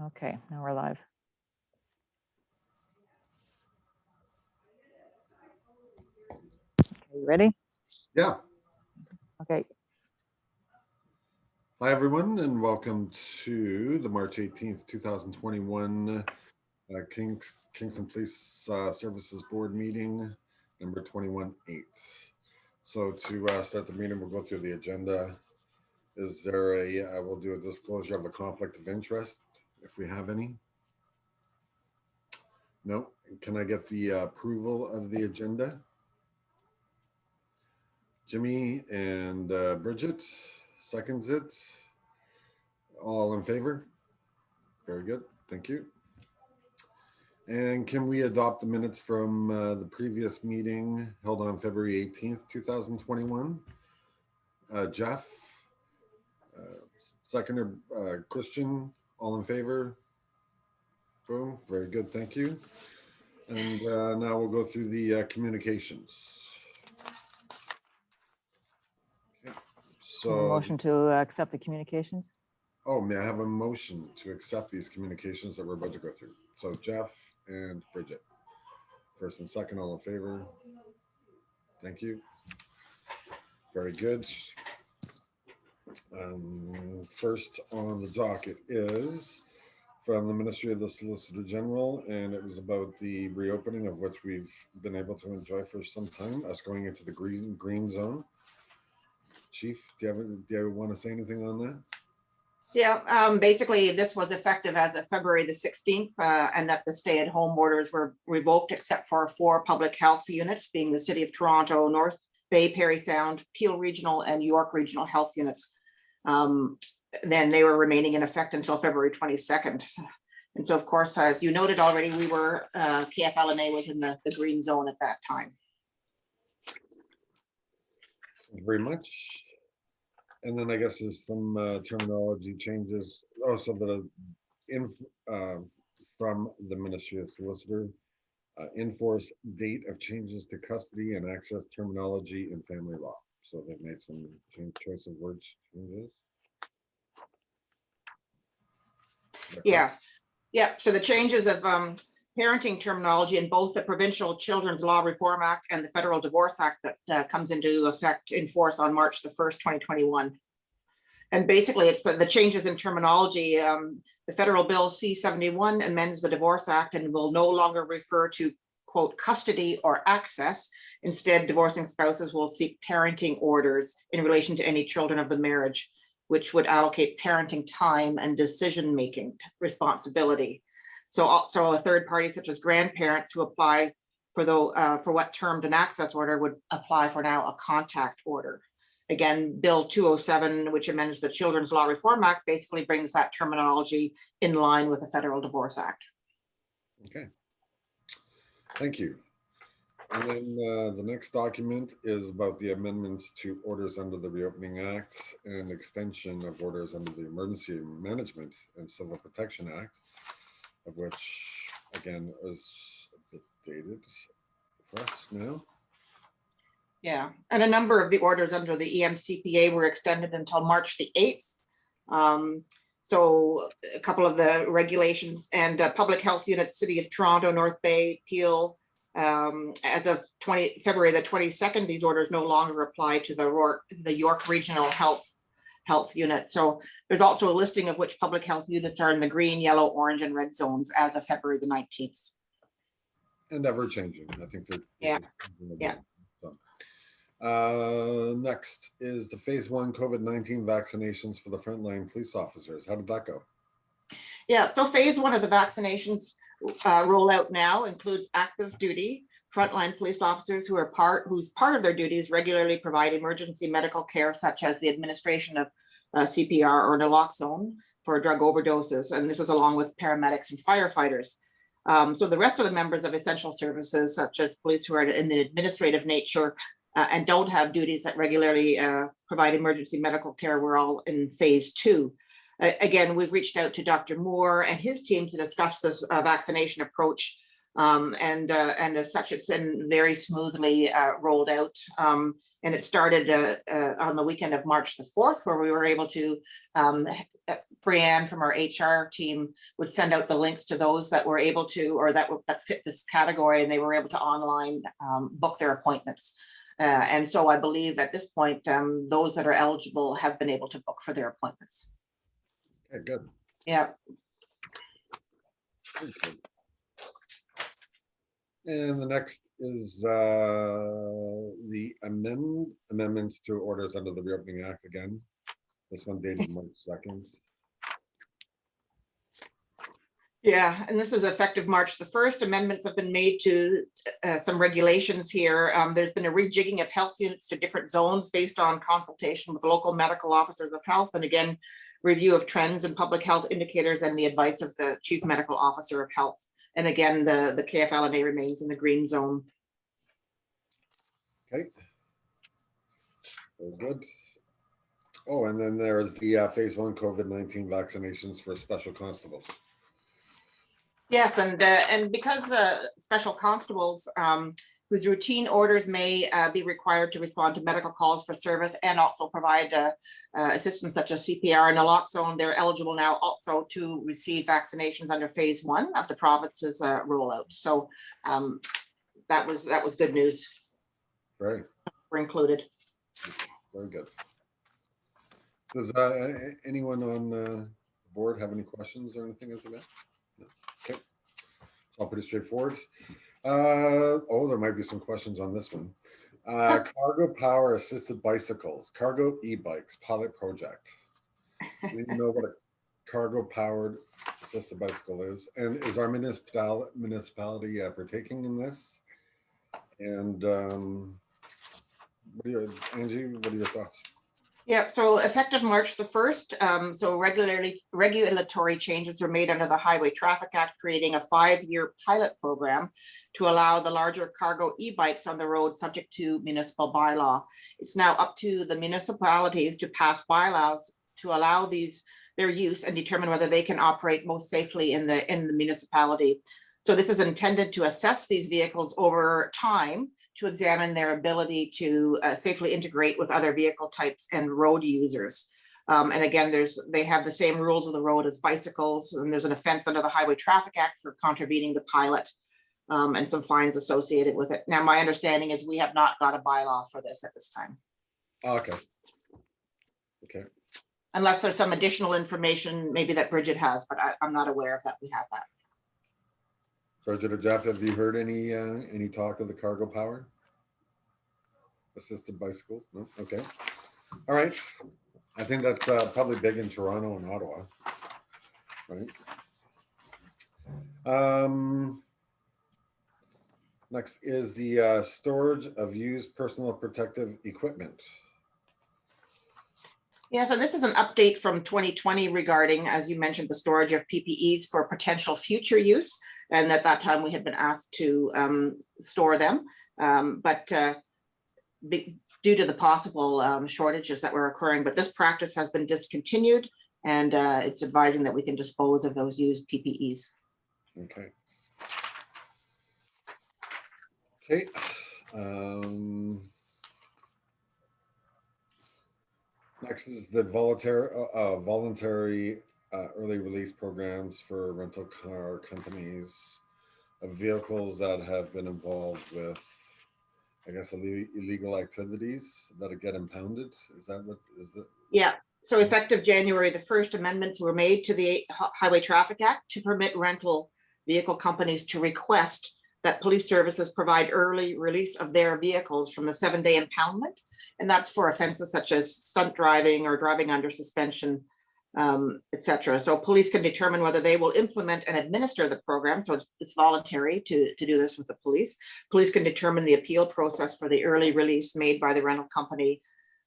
Okay, now we're live. Okay, you ready? Yeah. Okay. Hi, everyone, and welcome to the March 18th, 2021 Kingston Police Services Board meeting, number 21-8. So to start the meeting, we'll go through the agenda. Is there we'll do a disclosure of a conflict of interest, if we have any. No. Can I get the approval of the agenda? Jimmy and Bridget seconds it. All in favor? Very good. Thank you. And can we adopt the minutes from the previous meeting held on February 18th, 2021? Jeff, seconder, Christian, all in favor? Boom. Very good. Thank you. And now we'll go through the communications. Okay. So, Motion to accept the communications. Oh, may I have a motion to accept these communications that we're about to go through? So Jeff and Bridget, first and second, all in favor? Thank you. Very good. First on the docket is from the Ministry of the Solicitor General, and it was about the reopening of which we've been able to enjoy for some time, us going into the green zone. Chief, do you want to say anything on that? Yeah, basically this was effective as of February the 16th, and that the stay-at-home orders were revoked except for 4 public health units, being the City of Toronto, North Bay, Parry Sound, Peel Regional, and York Regional Health Units. Then they were remaining in effect until February 22nd. And so, of course, as you noted already, we were, KFLNA was in the green zone at that time. Thank you very much. And then I guess there's some terminology changes. Oh, so from the Ministry of Solicitor, enforce date of changes to custody and access terminology in family law. So they've made some choice of words changes. Yeah. So the changes of parenting terminology in both the Provincial Children's Law Reform Act and the Federal Divorce Act that comes into effect in force on March the 1st, 2021. And basically it's the changes in terminology. The Federal Bill C-71 amends the Divorce Act and will no longer refer to, quote, custody or access. Instead, divorcing spouses will seek parenting orders in relation to any children of the marriage, which would allocate parenting time and decision-making responsibility. So also a third party such as grandparents who apply for what termed an access order would apply for now a contact order. Again, Bill 207, which amends the Children's Law Reform Act, basically brings that terminology in line with the Federal Divorce Act. Okay, thank you. And then the next document is about the amendments to orders under the Reopening Act and extension of orders under the Emergency Management and Civil Protection Act, of which, again, is a bit dated for us now. Yeah, and a number of the orders under the EMCPA were extended until March the 8th. So a couple of the regulations and public health units, City of Toronto, North Bay, Peel, as of February the 22nd, these orders no longer apply to the York Regional Health Unit. So there's also a listing of which public health units are in the green, yellow, orange, and red zones as of February the 19th. And ever changing. I think they're yeah. Next is the phase 1 COVID-19 vaccinations for the frontline police officers. How did that go? Yeah, so phase 1 of the vaccinations rollout now includes active duty frontline police officers whose part of their duties regularly provide emergency medical care, such as the administration of CPR or naloxone for drug overdoses. And this is along with paramedics and firefighters. So the rest of the members of essential services, such as police who are in the administrative nature and don't have duties that regularly provide emergency medical care, we're all in phase 2. Again, we've reached out to Dr. Moore and his team to discuss this vaccination approach And as such, it's been very smoothly rolled out. And it started on the weekend of March the 4th, where we were able to, Brianne from our HR team would send out the links to those that were able to, or that fit this category, and they were able to online book their appointments. And so I believe at this point, those that are eligible have been able to book for their appointments. Okay, good. Yeah. Very good. And the next is the amendments to orders under the Reopening Act again. This one dated March 2nd. Yeah, and this is effective March the 1st. Amendments have been made to some regulations here. There's been a rejigging of health units to different zones based on consultation with local medical officers of health, and again, review of trends and public health indicators and the advice of the chief medical officer of health. And again, the KFLNA remains in the green zone. Okay. Very good. Oh, and then there's the phase 1 COVID-19 vaccinations for special constables. Yes, and because special constables whose routine orders may be required to respond to medical calls for service and also provide assistance such as CPR and naloxone, they're eligible now also to receive vaccinations under phase 1 of the province's rollout. So that was good news. Right. We're included. Very good. Does anyone on the board have any questions or anything as of that? No. Okay. It's all pretty straightforward. Oh, there might be some questions on this one. Cargo power assisted bicycles, cargo e-bikes pilot project. Do you know what a cargo powered assisted bicycle is? And is our municipality partaking in this? And Angie, what are your thoughts? Yeah, so effective March the 1st, so regulatory changes were made under the Highway Traffic Act, creating a 5-year pilot program to allow the larger cargo e-bikes on the road subject to municipal bylaw. It's now up to the municipalities to pass bylaws to allow their use and determine whether they can operate most safely in the municipality. So this is intended to assess these vehicles over time to examine their ability to safely integrate with other vehicle types and road users. And again, they have the same rules of the road as bicycles, and there's an offense under the Highway Traffic Act for contravening the pilot, and some fines associated with it. Now, my understanding is we have not got a bylaw for this at this time. Okay. Okay. Unless there's some additional information maybe that Bridget has, but I'm not aware of that we have that. Bridget or Jeff, have you heard any talk of the cargo power assisted bicycles? No. Okay. All right. I think that's probably big in Toronto and Ottawa, right? Next is the storage of used personal protective equipment. Yeah, so this is an update from 2020 regarding, as you mentioned, the storage of PPEs for potential future use. And at that time, we had been asked to store them. But due to the possible shortages that were occurring, but this practice has been discontinued, and it's advising that we can dispose of those used PPEs. Okay. Okay. Next is the voluntary early release programs for rental car companies of vehicles that have been involved with, I guess, illegal activities that get impounded. Is that what is the? Yeah. So effective January the 1st, amendments were made to the Highway Traffic Act to permit rental vehicle companies to request that police services provide early release of their vehicles from the 7-day impoundment. And that's for offenses such as stunt driving or driving under suspension, etc. So police can determine whether they will implement and administer the program. So it's voluntary to do this with the police. Police can determine the appeal process for the early release made by the rental company,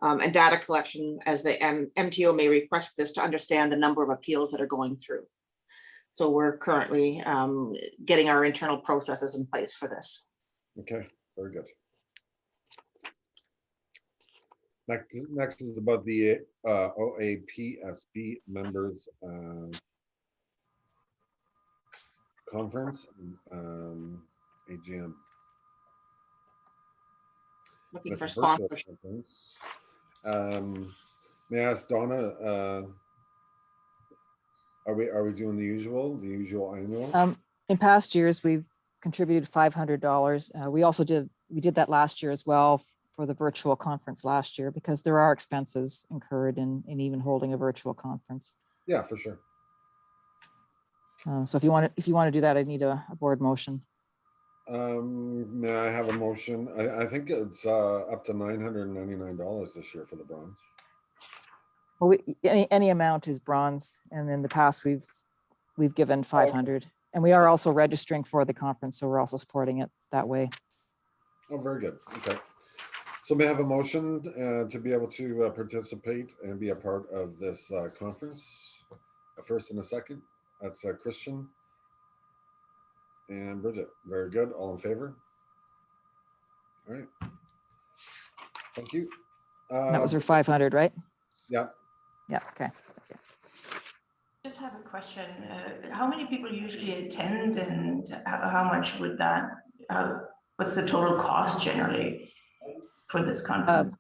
and data collection as the MTO may request this to understand the number of appeals that are going through. So we're currently getting our internal processes in place for this. Okay, very good. Next is about the OAPSB members conference, AGM. Looking It's for a virtual sponsorship. conference. May I ask Donna, are we doing the usual annual? In past years, we've contributed $500. We did that last year as well for the virtual conference last year, because there are expenses incurred in even holding a virtual conference. Yeah, for sure. So if you want to do that, I need a board motion. May I have a motion? I think it's up to $999 this year for the bronze. Well, any amount is bronze, and in the past we've given 500, and we are also registering for the conference, so we're also supporting it that way. Oh, very good. Okay. So may I have a motion to be able to participate and be a part of this conference? A first and a second. That's Christian and Bridget. Very good. All in favor? All right. Thank you. That was for 500, right? Yeah. Yeah. Okay. Just have a question. How many people usually attend, and how much would that, what's the total cost generally for this conference?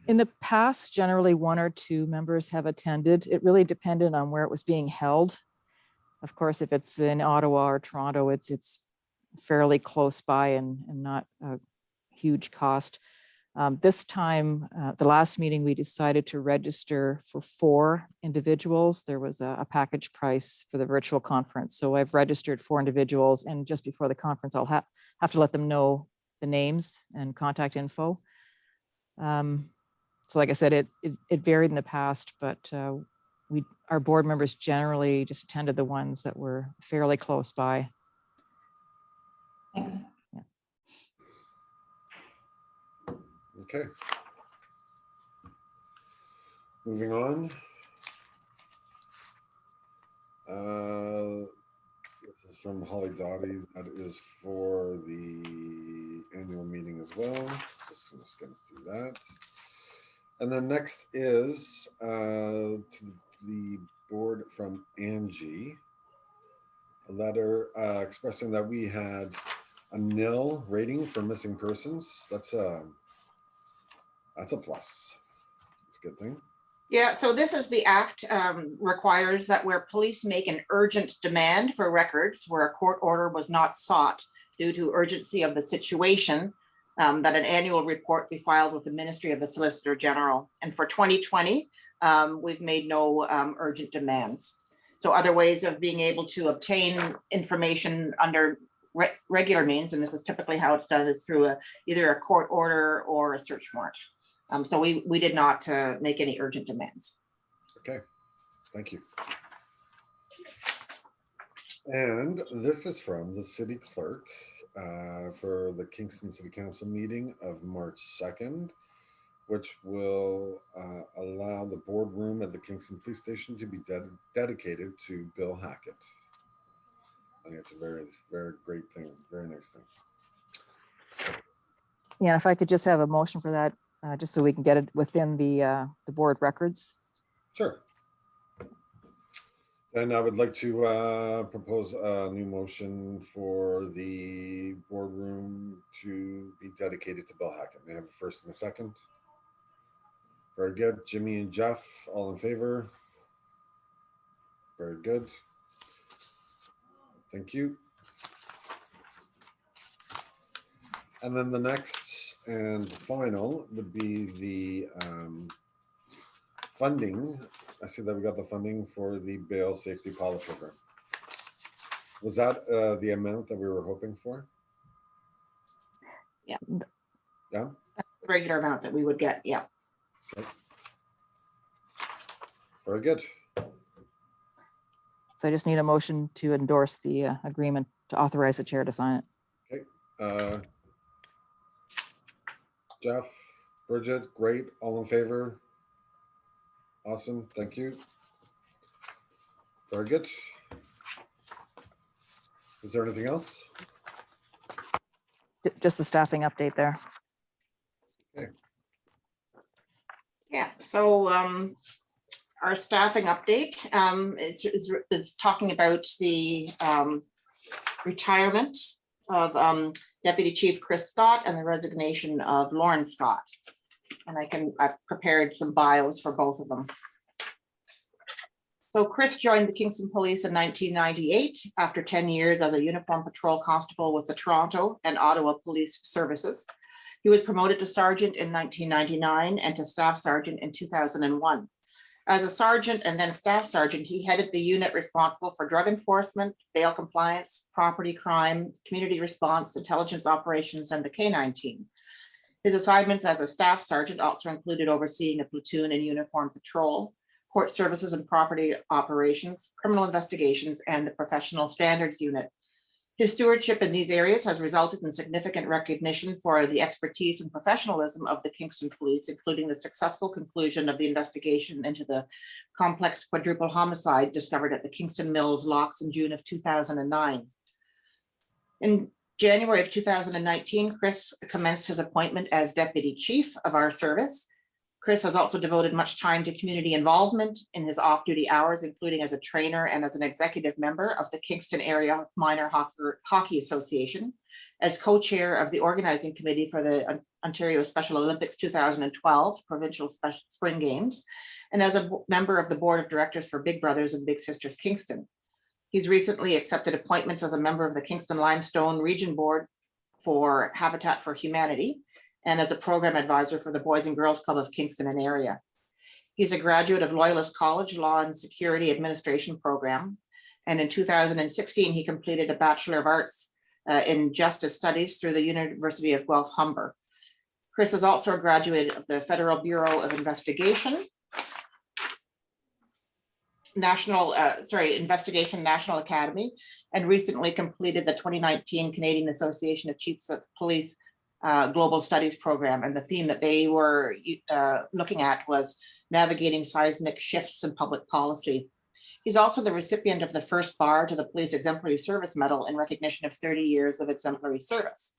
In the past, generally 1 or 2 members have attended. It really depended on where it was being held. Of course, if it's in Ottawa or Toronto, it's fairly close by and not a huge cost. This time, the last meeting, we decided to register for 4 individuals. There was a package price for the virtual conference. So I've registered 4 individuals, and just before the conference, I'll have to let them know the names and contact info. So like I said, it varied in the past, but our board members generally just attended the ones that were fairly close by. Thanks. Okay. Moving on. This is from Holly Dottie. That is for the annual meeting as well. Just gonna skim through that. And then next is to the board from Angie. A letter expressing that we had a nil rating for missing persons. That's a plus. It's a good thing. Yeah, so this is the act requires that where police make an urgent demand for records where a court order was not sought due to urgency of the situation, that an annual report be filed with the Ministry of the Solicitor General. And for 2020, we've made no urgent demands. So other ways of being able to obtain information under regular means, and this is typically how it's done, is through either a court order or a search warrant. So we did not make any urgent demands. Okay, thank you. And this is from the city clerk for the Kingston City Council meeting of March 2nd, which will allow the boardroom at the Kingston Police Station to be dedicated to Bill Hackett. I think it's a very, very great thing, very nice thing. Yeah, if I could just have a motion for that, just so we can get it within the board records. Sure. And I would like to propose a new motion for the boardroom to be dedicated to Bill Hackett. May I have a first and a second? Very good. Jimmy and Jeff, all in favor? Very good. Thank you. And then the next and final would be the funding. I see that we got the funding for the bail safety pilot program. Was that the amount that we were hoping for? Yeah. Yeah. Regular amount that we would get. Yeah. Okay. Very good. So I just need a motion to endorse the agreement to authorize the chair to sign it. Okay. Jeff, Bridget, great. All in favor? Awesome. Thank you. Very good. Is there anything else? Just the staffing update there. Okay. Yeah. So our staffing update is talking about the retirement of Deputy Chief Chris Scott and the resignation of Lauren Scott. And I've prepared some bios for both of them. So Chris joined the Kingston Police in 1998 after 10 years as a uniform patrol constable with the Toronto and Ottawa Police Services. He was promoted to sergeant in 1999 and to staff sergeant in 2001. As a sergeant and then staff sergeant, he headed the unit responsible for drug enforcement, bail compliance, property crime, community response, intelligence operations, and the K-9 team. His assignments as a staff sergeant also included overseeing a platoon in uniform patrol, court services and property operations, criminal investigations, and the professional standards unit. His stewardship in these areas has resulted in significant recognition for the expertise and professionalism of the Kingston Police, including the successful conclusion of the investigation into the complex quadruple homicide discovered at the Kingston Mills locks in June of 2009. In January of 2019, Chris commenced his appointment as Deputy Chief of our service. Chris has also devoted much time to community involvement in his off-duty hours, including as a trainer and as an executive member of the Kingston Area Minor Hockey Association, as co-chair of the organizing committee for the Ontario Special Olympics 2012 Provincial Spring Games, and as a member of the board of directors for Big Brothers and Big Sisters Kingston. He's recently accepted appointments as a member of the Kingston Limestone Region Board for Habitat for Humanity, and as a program advisor for the Boys and Girls Club of Kingston and area. He's a graduate of Loyalist College Law and Security Administration program. And in 2016, he completed a Bachelor of Arts in Justice Studies through the University of Guelph Humber. Chris is also a graduate of the Federal Bureau of Investigation, Investigation National Academy, and recently completed the 2019 Canadian Association of Chiefs of Police Global Studies program, and the theme that they were looking at was navigating seismic shifts in public policy. He's also the recipient of the first bar to the Police Exemplary Service Medal in recognition of 30 years of exemplary service.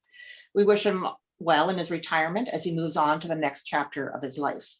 We wish him well in his retirement as he moves on to the next chapter of his life.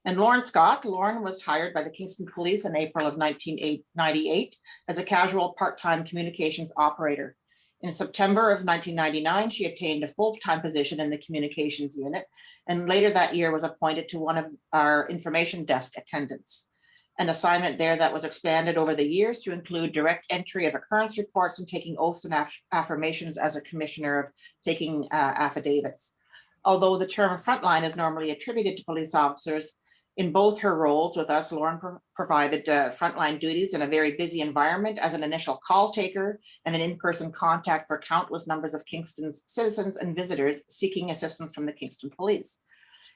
And Lauren Scott. Lauren was hired by the Kingston Police in April of 1998 as a casual part-time communications operator. In September of 1999, she attained a full-time position in the communications unit, and later that year was appointed to one of our information desk attendants, an assignment there that was expanded over the years to include direct entry of occurrence reports and taking oaths and affirmations as a commissioner of taking affidavits. Although the term frontline is normally attributed to police officers, in both her roles with us, Lauren provided frontline duties in a very busy environment as an initial call taker and an in-person contact for countless numbers of Kingston's citizens and visitors seeking assistance from the Kingston Police.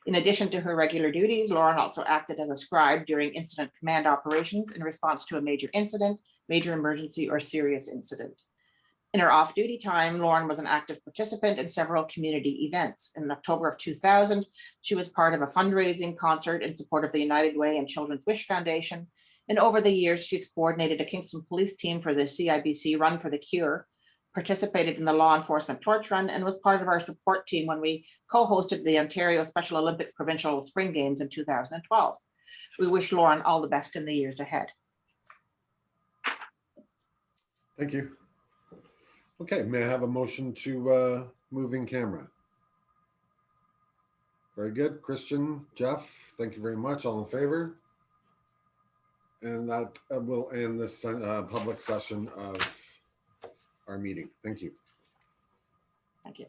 In addition to her regular duties, Lauren also acted as a scribe during incident command operations in response to a major incident, major emergency, or serious incident. In her off-duty time, Lauren was an active participant in several community events. In October of 2000, she was part of a fundraising concert in support of the United Way and Children's Wish Foundation. And over the years, she's coordinated a Kingston Police team for the CIBC Run for the Cure, participated in the Law Enforcement Torch Run, and was part of our support team when we co-hosted the Ontario Special Olympics Provincial Spring Games in 2012. We wish Lauren all the best in the years ahead. Thank you. Okay, may I have a motion to move in camera? Very good. Christian, Jeff, thank you very much. All in favor? And that will end this public session of our meeting. Thank you. Thank you.